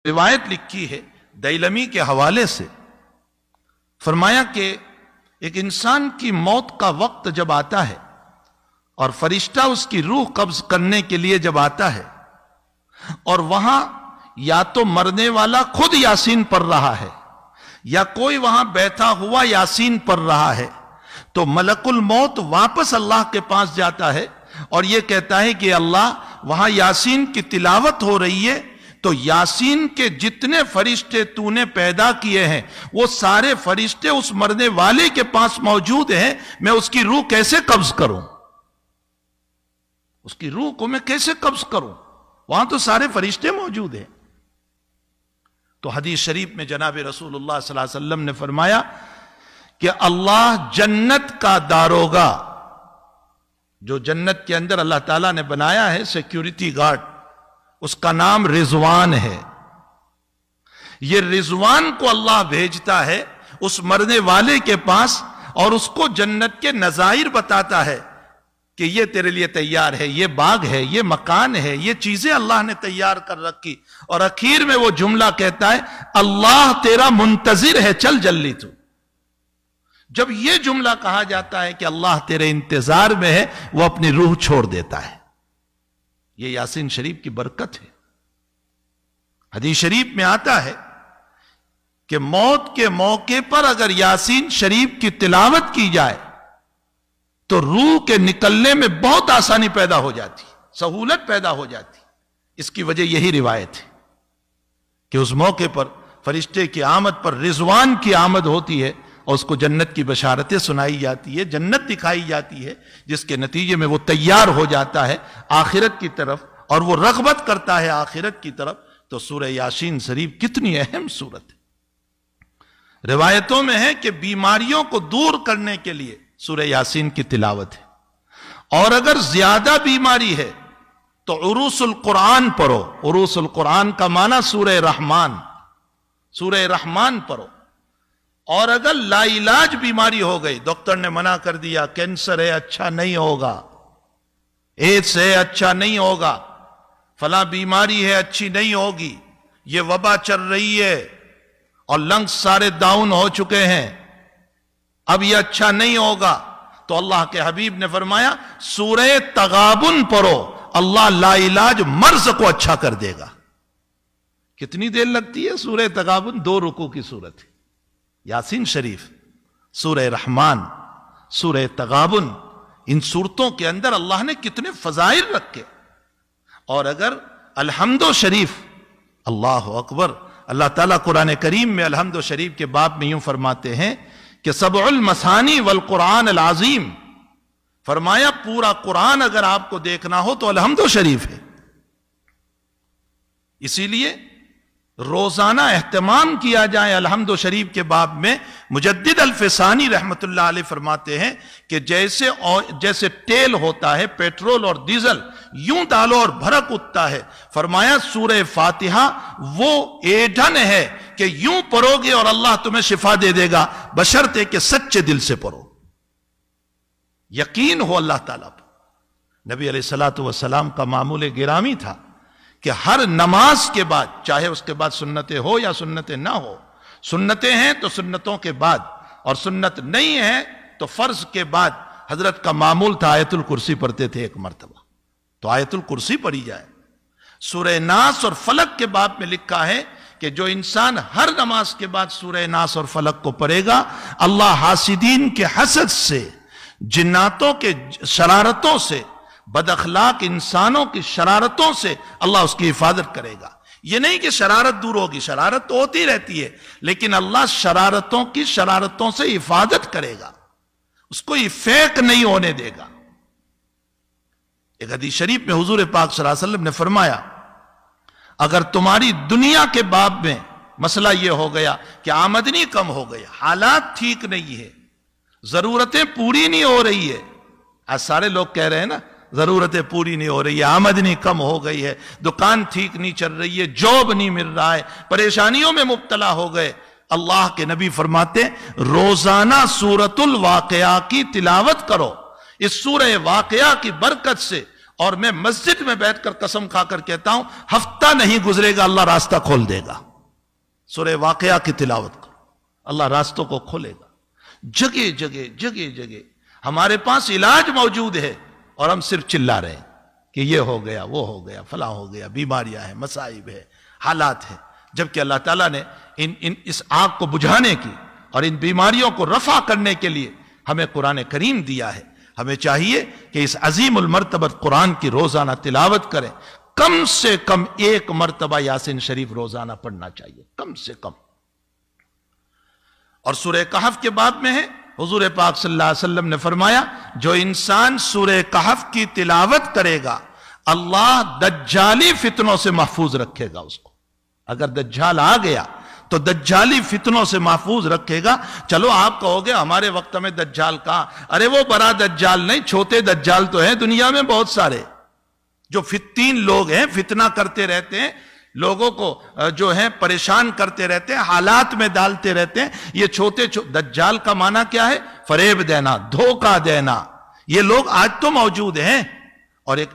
روایت لکھی ہے دیلمی کے حوالے سے، فرمایا کہ ایک انسان کی موت کا وقت جب آتا ہے اور فرشتہ اس کی روح قبض کرنے کے لیے جب آتا ہے اور وہاں یا تو مرنے والا خود یاسین پڑھ رہا ہے یا کوئی وہاں بیٹھا ہوا یاسین پڑھ رہا ہے، تو ملک الموت واپس اللہ کے پاس جاتا ہے اور یہ کہتا ہے کہ اللہ وہاں یاسین کی تلاوت ہو رہی ہے، تو یاسین کے جتنے فرشتے تو نے پیدا کیے ہیں وہ سارے فرشتے اس مرنے والے کے پاس موجود ہیں، میں اس کی روح کیسے قبض کروں؟ اس کی روح کو میں کیسے قبض کروں؟ وہاں تو سارے فرشتے موجود ہیں۔ تو حدیث شریف میں جناب رسول اللہ صلی اللہ علیہ وسلم نے فرمایا کہ اللہ جنت کا داروغہ، جو جنت کے اندر اللہ تعالیٰ نے بنایا ہے سیکیورٹی گارڈ، اس کا نام رضوان ہے۔ یہ رضوان کو اللہ بھیجتا ہے اس مرنے والے کے پاس اور اس کو جنت کے نظائر بتاتا ہے کہ یہ تیرے لیے تیار ہے، یہ باغ ہے، یہ مکان ہے، یہ چیزیں اللہ نے تیار کر رکھی، اور اخیر میں وہ جملہ کہتا ہے اللہ تیرا منتظر ہے، چل جلدی تو۔ جب یہ جملہ کہا جاتا ہے کہ اللہ تیرے انتظار میں ہے، وہ اپنی روح چھوڑ دیتا ہے۔ یہ یاسین شریف کی برکت ہے۔ حدیث شریف میں آتا ہے کہ موت کے موقع پر اگر یاسین شریف کی تلاوت کی جائے تو روح کے نکلنے میں بہت آسانی پیدا ہو جاتی، سہولت پیدا ہو جاتی۔ اس کی وجہ یہی روایت ہے کہ اس موقع پر فرشتے کی آمد پر رضوان کی آمد ہوتی ہے اور اس کو جنت کی بشارتیں سنائی جاتی ہے، جنت دکھائی جاتی ہے، جس کے نتیجے میں وہ تیار ہو جاتا ہے آخرت کی طرف اور وہ رغبت کرتا ہے آخرت کی طرف۔ تو سورہ یاسین شریف کتنی اہم سورت ہے۔ روایتوں میں ہے کہ بیماریوں کو دور کرنے کے لیے سورہ یاسین کی تلاوت ہے، اور اگر زیادہ بیماری ہے تو عروس القرآن پڑھو۔ عروس القرآن کا معنی سورہ رحمان، سورہ رحمان پڑھو۔ اور اگر لا علاج بیماری ہو گئی، ڈاکٹر نے منع کر دیا کینسر ہے اچھا نہیں ہوگا، ایڈز ہے اچھا نہیں ہوگا، فلاں بیماری ہے اچھی نہیں ہوگی، یہ وبا چل رہی ہے اور لنگز سارے ڈاؤن ہو چکے ہیں، اب یہ اچھا نہیں ہوگا، تو اللہ کے حبیب نے فرمایا سورہ تغابن پڑھو، اللہ لا علاج مرض کو اچھا کر دے گا۔ کتنی دیر لگتی ہے سورہ تغابن؟ 2 رکوع کی سورت ہے۔ یاسین شریف، سورہ رحمان، سورہ تغابن، ان سورتوں کے اندر اللہ نے کتنے فضائل رکھے۔ اور اگر الحمد شریف، اللہ اکبر، اللہ تعالیٰ قرآن کریم میں الحمد شریف کے باب میں یوں فرماتے ہیں کہ سبع المثانی والقرآن العظیم، فرمایا پورا قرآن اگر آپ کو دیکھنا ہو تو الحمد شریف ہے۔ اسی لیے روزانہ اہتمام کیا جائے الحمد شریف کے باب میں۔ مجدد الفسانی رحمت اللہ علیہ فرماتے ہیں کہ جیسے تیل ہوتا ہے، پیٹرول اور ڈیزل، یوں ڈالو اور بھڑک اٹھتا ہے، فرمایا سورہ فاتحہ وہ ایندھن ہے کہ یوں پڑھو گے اور اللہ تمہیں شفا دے دے گا، بشرطے کہ سچے دل سے پڑھو، یقین ہو اللہ تعالیٰ پر۔ نبی علیہ السلام کا معمول گرامی تھا کہ ہر نماز کے بعد، چاہے اس کے بعد سنتیں ہو یا سنتیں نہ ہو، سنتیں ہیں تو سنتوں کے بعد، اور سنت نہیں ہے تو فرض کے بعد، حضرت کا معمول تھا آیت الکرسی پڑھتے تھے ایک مرتبہ، تو آیت الکرسی پڑھی جائے۔ سورہ ناس اور فلق کے باب میں لکھا ہے کہ جو انسان ہر نماز کے بعد سورہ ناس اور فلق کو پڑھے گا، اللہ حاسدین کے حسد سے، جناتوں کے شرارتوں سے، بد اخلاق انسانوں کی شرارتوں سے اللہ اس کی حفاظت کرے گا۔ یہ نہیں کہ شرارت دور ہوگی، شرارت تو ہوتی رہتی ہے، لیکن اللہ شرارتوں کی شرارتوں سے حفاظت کرے گا، اس کو فیک نہیں ہونے دے گا۔ ایک حدیث شریف میں حضور پاک صلی اللہ علیہ وسلم نے فرمایا اگر تمہاری دنیا کے باب میں مسئلہ یہ ہو گیا کہ آمدنی کم ہو گئی، حالات ٹھیک نہیں ہے، ضرورتیں پوری نہیں ہو رہی ہے، آج سارے لوگ کہہ رہے ہیں نا ضرورتیں پوری نہیں ہو رہی ہے، آمدنی کم ہو گئی ہے، دکان ٹھیک نہیں چل رہی ہے، جاب نہیں مل رہا ہے، پریشانیوں میں مبتلا ہو گئے، اللہ کے نبی فرماتے روزانہ سورۃ الواقعہ کی تلاوت کرو، اس سورہ واقعہ کی برکت سے اور میں مسجد میں بیٹھ کر قسم کھا کر کہتا ہوں ہفتہ نہیں گزرے گا اللہ راستہ کھول دے گا. سورہ واقعہ کی تلاوت کرو، اللہ راستوں کو کھولے گا. جگہ جگہ جگہ جگہ ہمارے پاس علاج موجود ہے اور ہم صرف چلا رہے ہیں کہ یہ ہو گیا، وہ ہو گیا، فلاں ہو گیا، بیماریاں ہیں، مصائب ہے، حالات ہیں. جبکہ اللہ تعالیٰ نے اس آگ کو بجھانے کی اور ان بیماریوں کو رفع کرنے کے لیے ہمیں قرآن کریم دیا ہے. ہمیں چاہیے کہ اس عظیم المرتبت قرآن کی روزانہ تلاوت کریں. کم سے کم 1 مرتبہ یاسین شریف روزانہ پڑھنا چاہیے، کم سے کم. اور سورہ کہف کے باب میں ہے، حضور پاک صلی اللہ علیہ وسلم نے فرمایا جو انسان سورہ کہف کی تلاوت کرے گا اللہ دجالی فتنوں سے محفوظ رکھے گا اس کو. اگر دجال آ گیا تو دجالی فتنوں سے محفوظ رکھے گا. چلو آپ کہو گے ہمارے وقت میں دجال کہاں؟ ارے وہ بڑا دجال نہیں، چھوٹے دجال تو ہیں دنیا میں بہت سارے، جو فتین لوگ ہیں، فتنہ کرتے رہتے ہیں، لوگوں کو جو ہیں پریشان کرتے رہتے ہیں، حالات میں ڈالتے رہتے ہیں. یہ چھوٹے دجال کا معنی کیا ہے؟ فریب دینا، دھوکہ دینا. یہ لوگ آج تو موجود ہیں. اور ایک